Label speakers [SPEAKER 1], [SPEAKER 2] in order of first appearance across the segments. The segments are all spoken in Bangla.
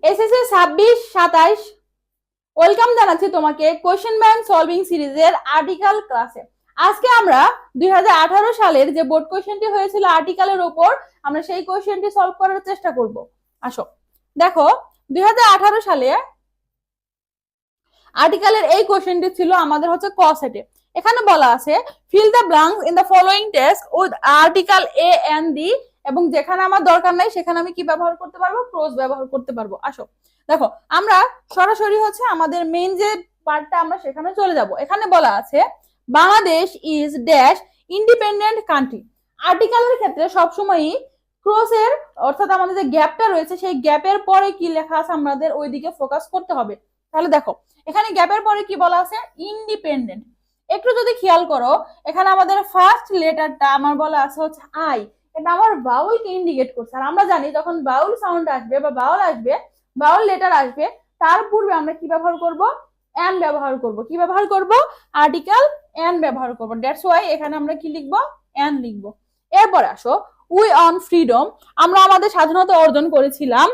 [SPEAKER 1] এসএসসি 26-27 ওয়েলকাম জানাচ্ছি তোমাকে কোয়েশ্চেন ব্যাংক সলভিং সিরিজের আর্টিকেল ক্লাসে। আজকে আমরা 2018 সালের যে বোর্ড কোয়েশ্চেনটি হয়েছিল আর্টিকেলের উপর, আমরা সেই কোয়েশ্চেনটি সলভ করার চেষ্টা করব। আসো দেখো, 2018 সালে আর্টিকেলের এই কোয়েশ্চেনটি ছিল আমাদের হচ্ছে ক সেটে। এখানে বলা আছে fill the blanks in the following text with article a and the, এবং যেখানে আমার দরকার নাই সেখানে আমি কি ব্যবহার করতে পারবো, ক্রস ব্যবহার করতে পারবো। আসো দেখো, আমরা সরাসরি হচ্ছে আমাদের মেইন যে পার্টটা আমরা সেখানে চলে যাব। এখানে বলা আছে Bangladesh is dash independent country. আর্টিকেলের ক্ষেত্রে সবসময়ই ক্রসের অর্থাৎ আমাদের যে গ্যাপটা রয়েছে সেই গ্যাপের পরে কি লেখা আছে আমাদের ওই দিকে ফোকাস করতে হবে। তাহলে দেখো এখানে গ্যাপের পরে কি বলা আছে, ইন্ডিপেন্ডেন্ট। একটু যদি খেয়াল করো, এখানে আমাদের ফার্স্ট লেটারটা আমার বলা আছে হচ্ছে আই, এটা আমার বাউলকে ইন্ডিকেট করছে। আর আমরা জানি যখন বাউল সাউন্ড আসবে বা বাউল আসবে, বাউল লেটার আসবে, তার পূর্বে আমরা কি ব্যবহার করব, এন ব্যবহার করব। কি ব্যবহার করব, আর্টিকেল এন ব্যবহার করব। দ্যাটস ওয়াই এখানে আমরা কি লিখব, এন লিখব। এরপরে আসো, উই অন ফ্রিডম, আমরা আমাদের স্বাধীনতা অর্জন করেছিলাম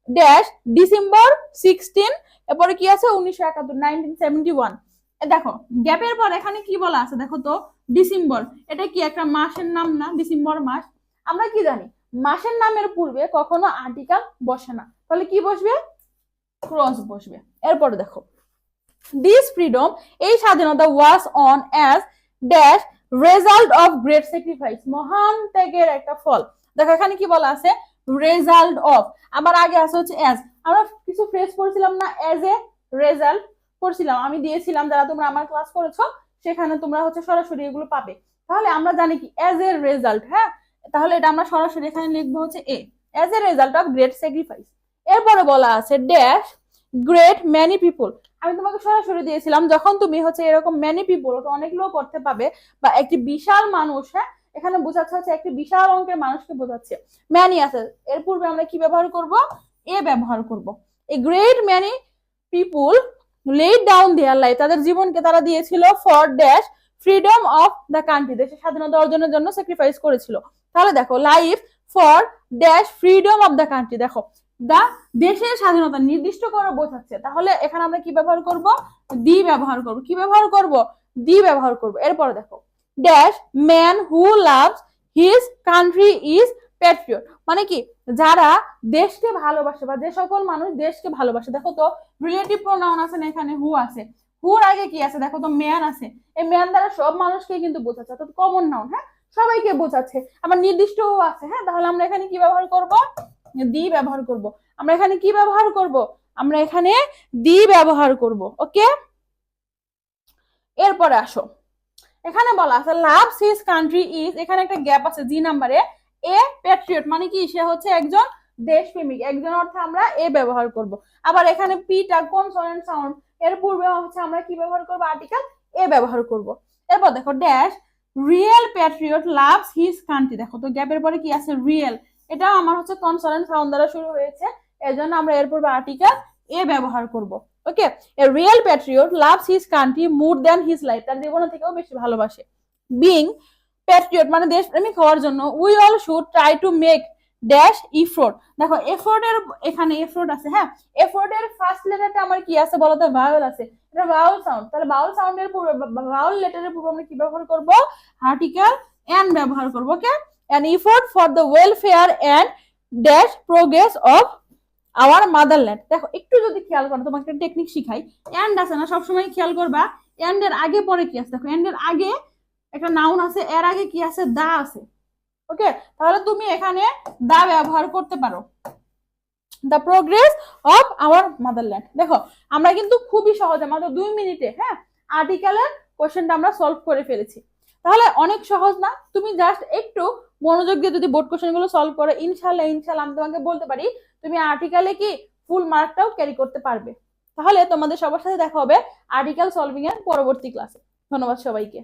[SPEAKER 1] ড্যাশ ডিসেম্বর 16, এরপরে কি আছে 1971, 1971। দেখো গ্যাপের পর এখানে কি বলা আছে, দেখো তো ডিসেম্বর, এটা কি একটা মাসের নাম না, ডিসেম্বর মাস। আমরা কি জানি মাসের নামের পূর্বে কখনো আর্টিকেল বসে না, তাহলে কি বসবে, ক্রস বসবে। এরপরে দেখো দিস ফ্রিডম, এই স্বাধীনতা was on as dash result of great sacrifice, মহান ত্যাগের একটা ফল। দেখো এখানে কি বলা আছে, রেজাল্ট অফ, আবার আগে আছে হচ্ছে অ্যাজ। আমরা কিছু ফ্রেজ পড়ছিলাম না, অ্যাজ এ রেজাল্ট পড়ছিলাম, আমি দিয়েছিলাম, যারা তোমরা আমার ক্লাস করেছো সেখানে তোমরা হচ্ছে সরাসরি এগুলো পাবে। তাহলে আমরা জানি কি অ্যাজ এ রেজাল্ট, হ্যাঁ, তাহলে এটা আমরা সরাসরি এখানে লিখবো হচ্ছে a, as a result of great sacrifice. এরপরে বলা আছে ড্যাশ গ্রেট ম্যানি পিপল, আমি তোমাকে সরাসরি দিয়েছিলাম যখন তুমি হচ্ছে এরকম ম্যানি পিপল, অনেক লোক পড়তে পাবে বা একটি বিশাল মানুষ, হ্যাঁ, এখানে বোঝাচ্ছে হচ্ছে একটি বিশাল অঙ্কের মানুষকে বোঝাচ্ছে। ম্যানি আছে, এর পূর্বে আমরা কি ব্যবহার করব, এ ব্যবহার করব। A great many people laid down their life, তাদের জীবনকে তারা দিয়েছিল for dash freedom of the country, দেশের স্বাধীনতা অর্জনের জন্য স্যাক্রিফাইস করেছিল। তাহলে দেখো life for dash freedom of the country, দেখো দা দেশের স্বাধীনতা নির্দিষ্ট করে বোঝাচ্ছে, তাহলে এখানে আমরা কি ব্যবহার করব, দি ব্যবহার করব। কি ব্যবহার করব, দি ব্যবহার করব। এরপরে দেখো dash man who loves his country is Patriot, মানে কি যারা দেশকে ভালোবাসে বা যে সকল মানুষ দেশকে ভালোবাসে। দেখো তো রিলেটিভ প্রোনাউন আছে না, এখানে হু আছে, হুর আগে কি আছে, দেখো তো ম্যান আছে। এই ম্যান দ্বারা সব মানুষকে কিন্তু বোঝাচ্ছে, অর্থাৎ কমন নাউন, হ্যাঁ, সবাইকে বোঝাচ্ছে। আবার নির্দিষ্ট আছে, হ্যাঁ, তাহলে আমরা এখানে কি ব্যবহার করব, দি ব্যবহার করব। আমরা এখানে কি ব্যবহার করব, আমরা এখানে দি ব্যবহার করব। ওকে, এরপরে আসো, এখানে বলা আছে লাভস হিজ কান্ট্রি ইজ, এখানে একটা গ্যাপ আছে জি নাম্বারে, এ প্যাট্রিয়ট, মানে কি সে হচ্ছে একজন দেশপ্রেমিক, একজন অর্থে আমরা এ ব্যবহার করব। আবার এখানে পিটা কনসোনেন্ট সাউন্ড, এর পূর্বে হচ্ছে আমরা কি ব্যবহার করব, আর্টিকেল এ ব্যবহার করব। এরপর দেখো dash real patriot loves his country, দেখো তো গ্যাপের পরে কি আছে, রিয়েল, এটাও আমার হচ্ছে কনসোনেন্ট সাউন্ড দ্বারা শুরু হয়েছে, এজন্য আমরা এর পূর্বে আর্টিকেল এ ব্যবহার করব। Okay, a real patriot loves his country more than his life, তার জীবনের থেকেও বেশি ভালোবাসে। বিং প্যাট্রিয়ট মানে দেশপ্রেমিক হওয়ার জন্য we all should try to make dash effort, দেখো এফোর্টের এখানে এফোর্ট আছে, হ্যাঁ, এফোর্টের ফার্স্ট লেটারটা আমার কি আছে বলতো, ভাওয়েল আছে, এটা ভাওয়েল সাউন্ড। তাহলে ভাওয়েল সাউন্ডের পূর্বে ভাওয়েল লেটারের পূর্বে আমরা কি ব্যবহার করব, আর্টিকেল এন ব্যবহার করব। Okay, an effort for the welfare and dash progress of our motherland. দেখো একটু যদি খেয়াল করো, তোমাকে একটা টেকনিক শিখাই, এন্ড আছে না, সবসময় খেয়াল করবা এন্ড এর আগে পরে কি আছে। দেখো এন্ড এর আগে একটা নাউন আছে, এর আগে কি আছে, দা আছে। ওকে, তাহলে তুমি এখানে দা ব্যবহার করতে পারো, the progress of our motherland. দেখো আমরা কিন্তু খুবই সহজে মাত্র 2 মিনিটে, হ্যাঁ, আর্টিকেলের কোশ্চেনটা আমরা সলভ করে ফেলেছি। তাহলে অনেক সহজ না, তুমি জাস্ট একটু মনোযোগ দিয়ে যদি বোর্ড কোশ্চেন গুলো সলভ করো, ইনশাল্লাহ ইনশাল্লাহ আমি তোমাকে বলতে পারি তুমি আর্টিকেলে কি ফুল মার্কটাও ক্যারি করতে পারবে। তাহলে তোমাদের সবার সাথে দেখা হবে আর্টিকেল সলভিং এর পরবর্তী ক্লাসে। ধন্যবাদ সবাইকে।